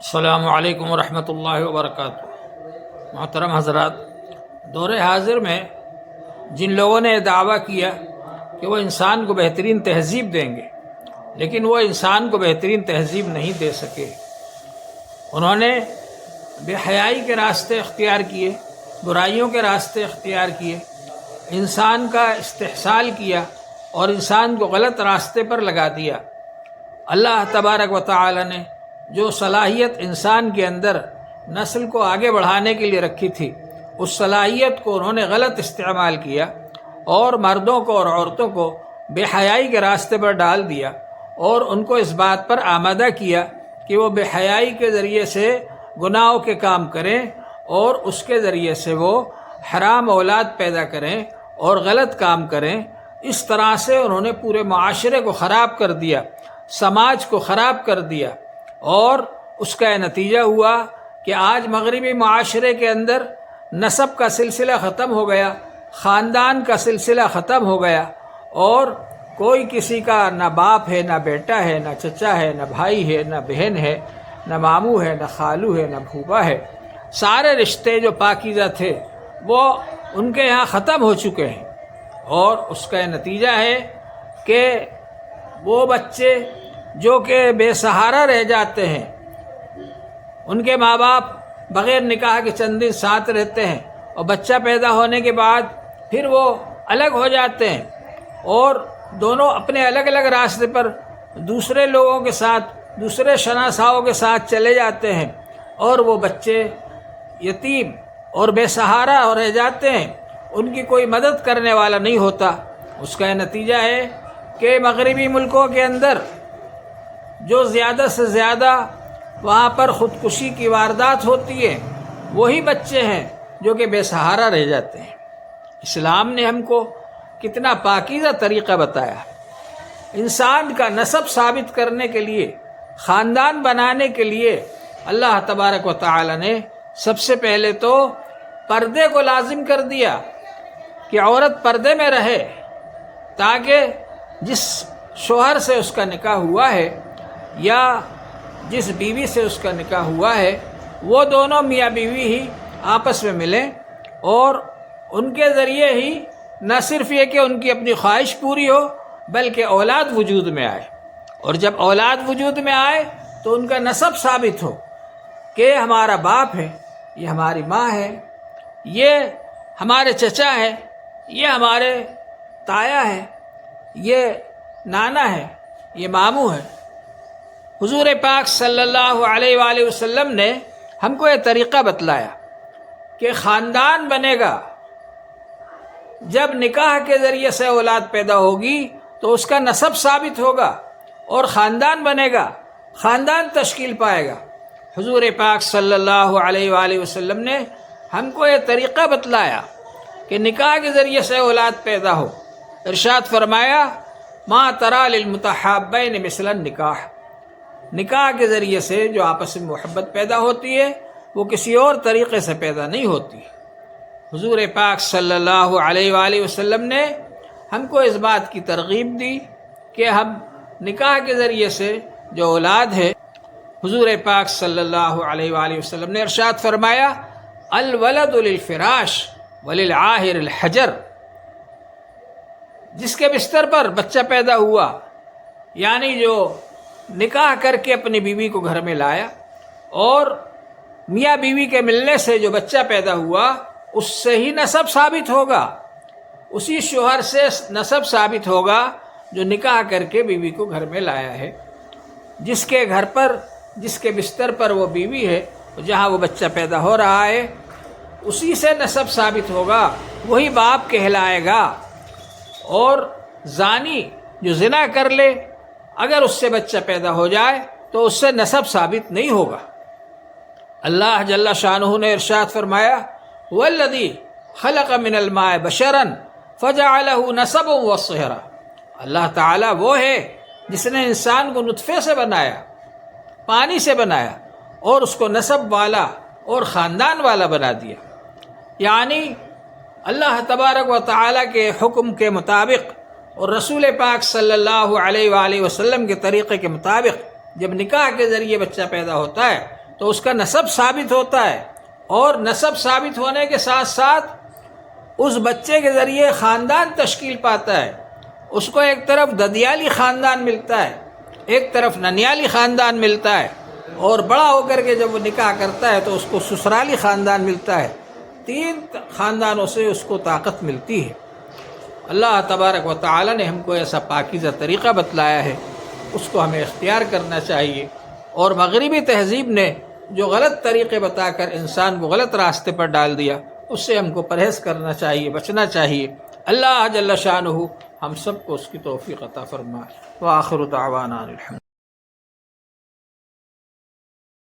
السلام علیکم ورحمۃ اللہ وبرکاتہ۔ محترم حضرات، دور حاضر میں جن لوگوں نے دعویٰ کیا کہ وہ انسان کو بہترین تہذیب دیں گے، لیکن وہ انسان کو بہترین تہذیب نہیں دے سکے۔ انہوں نے بے حیائی کے راستے اختیار کیے، برائیوں کے راستے اختیار کیے، انسان کا استحصال کیا اور انسان کو غلط راستے پر لگا دیا۔ اللہ تبارک و تعالی نے جو صلاحیت انسان کے اندر نسل کو آگے بڑھانے کے لیے رکھی تھی، اس صلاحیت کو انہوں نے غلط استعمال کیا اور مردوں کو اور عورتوں کو بے حیائی کے راستے پر ڈال دیا، اور ان کو اس بات پر آمادہ کیا کہ وہ بے حیائی کے ذریعے سے گناہوں کے کام کریں اور اس کے ذریعے سے وہ حرام اولاد پیدا کریں اور غلط کام کریں۔ اس طرح سے انہوں نے پورے معاشرے کو خراب کر دیا، سماج کو خراب کر دیا، اور اس کا نتیجہ ہوا کہ آج مغربی معاشرے کے اندر نسب کا سلسلہ ختم ہو گیا، خاندان کا سلسلہ ختم ہو گیا، اور کوئی کسی کا نہ باپ ہے، نہ بیٹا ہے، نہ چچا ہے، نہ بھائی ہے، نہ بہن ہے، نہ ماموں ہے، نہ خالو ہے، نہ پھوپھا ہے۔ سارے رشتے جو پاکیزہ تھے وہ ان کے یہاں ختم ہو چکے ہیں، اور اس کا نتیجہ ہے کہ وہ بچے جو کہ بے سہارا رہ جاتے ہیں، ان کے ماں باپ بغیر نکاح کے چند دن ساتھ رہتے ہیں، اور بچہ پیدا ہونے کے بعد پھر وہ الگ ہو جاتے ہیں، اور دونوں اپنے الگ الگ راستے پر دوسرے لوگوں کے ساتھ، دوسرے شناساؤں کے ساتھ چلے جاتے ہیں، اور وہ بچے یتیم اور بے سہارا رہ جاتے ہیں، ان کی کوئی مدد کرنے والا نہیں ہوتا۔ اس کا نتیجہ ہے کہ مغربی ملکوں کے اندر جو زیادہ سے زیادہ وہاں پر خودکشی کی واردات ہوتی ہے، وہی بچے ہیں جو کہ بے سہارا رہ جاتے ہیں۔ اسلام نے ہم کو کتنا پاکیزہ طریقہ بتایا۔ انسان کا نسب ثابت کرنے کے لیے، خاندان بنانے کے لیے اللہ تبارک و تعالی نے سب سے پہلے تو پردے کو لازم کر دیا کہ عورت پردے میں رہے، تاکہ جس شوہر سے اس کا نکاح ہوا ہے یا جس بیوی سے اس کا نکاح ہوا ہے، وہ دونوں میاں بیوی ہی آپس میں ملیں، اور ان کے ذریعے ہی نہ صرف یہ کہ ان کی اپنی خواہش پوری ہو، بلکہ اولاد وجود میں آئے، اور جب اولاد وجود میں آئے تو ان کا نسب ثابت ہو کہ ہمارا باپ ہے، یہ ہماری ماں ہے، یہ ہمارے چچا ہے، یہ ہمارے تایا ہے، یہ نانا ہے، یہ ماموں ہے۔ حضور پاک صلی اللہ علیہ وآلہ وسلم نے ہم کو یہ طریقہ بتلایا کہ خاندان بنے گا جب نکاح کے ذریعے سے اولاد پیدا ہوگی تو اس کا نسب ثابت ہوگا، اور خاندان بنے گا، خاندان تشکیل پائے گا۔ حضور پاک صلی اللہ علیہ وآلہ وسلم نے ہم کو یہ طریقہ بتلایا کہ نکاح کے ذریعے سے اولاد پیدا ہو۔ ارشاد فرمایا، ما تری للمتحابین مثل النکاح، نکاح کے ذریعے سے جو آپس میں محبت پیدا ہوتی ہے وہ کسی اور طریقے سے پیدا نہیں ہوتی۔ حضور پاک صلی اللہ علیہ وآلہ وسلم نے ہم کو اس بات کی ترغیب دی کہ ہم نکاح کے ذریعے سے جو اولاد ہے، حضور پاک صلی اللہ علیہ وآلہ وسلم نے ارشاد فرمایا، الولد للفراش وللعاہر الحجر، جس کے بستر پر بچہ پیدا ہوا، یعنی جو نکاح کر کے اپنی بیوی کو گھر میں لایا، اور میاں بیوی کے ملنے سے جو بچہ پیدا ہوا اس سے ہی نسب ثابت ہوگا، اسی شوہر سے نسب ثابت ہوگا جو نکاح کر کے بیوی کو گھر میں لایا ہے۔ جس کے گھر پر، جس کے بستر پر وہ بیوی ہے، جہاں وہ بچہ پیدا ہو رہا ہے، اسی سے نسب ثابت ہوگا، وہی باپ کہلائے گا۔ اور زانی جو زنا کر لے، اگر اس سے بچہ پیدا ہو جائے تو اس سے نسب ثابت نہیں ہوگا۔ اللہ جل شانہ نے ارشاد فرمایا، والذی خلق من الماء بشرا فجعلہ نسبا وصہرا، اللہ تعالیٰ وہ ہے جس نے انسان کو نطفے سے بنایا، پانی سے بنایا، اور اس کو نسب والا اور خاندان والا بنا دیا۔ یعنی اللہ تبارک و تعالیٰ کے حکم کے مطابق اور رسول پاک صلی اللہ علیہ وآلہ وسلم کے طریقے کے مطابق جب نکاح کے ذریعے بچہ پیدا ہوتا ہے تو اس کا نسب ثابت ہوتا ہے، اور نسب ثابت ہونے کے ساتھ ساتھ اس بچے کے ذریعے خاندان تشکیل پاتا ہے۔ اس کو ایک طرف ددیالی خاندان ملتا ہے، ایک طرف ننیالی خاندان ملتا ہے، اور بڑا ہو کر کے جب وہ نکاح کرتا ہے تو اس کو سسرالی خاندان ملتا ہے۔ 3 خاندانوں سے اس کو طاقت ملتی ہے۔ اللہ تبارک و تعالی نے ہم کو ایسا پاکیزہ طریقہ بتلایا ہے، اس کو ہمیں اختیار کرنا چاہیے، اور مغربی تہذیب نے جو غلط طریقے بتا کر انسان کو غلط راستے پر ڈال دیا، اس سے ہم کو پرہیز کرنا چاہیے، بچنا چاہیے۔ اللہ جل شانہ ہم سب کو اس کی توفیق عطا فرمائے۔ وآخر دعوانا الحمد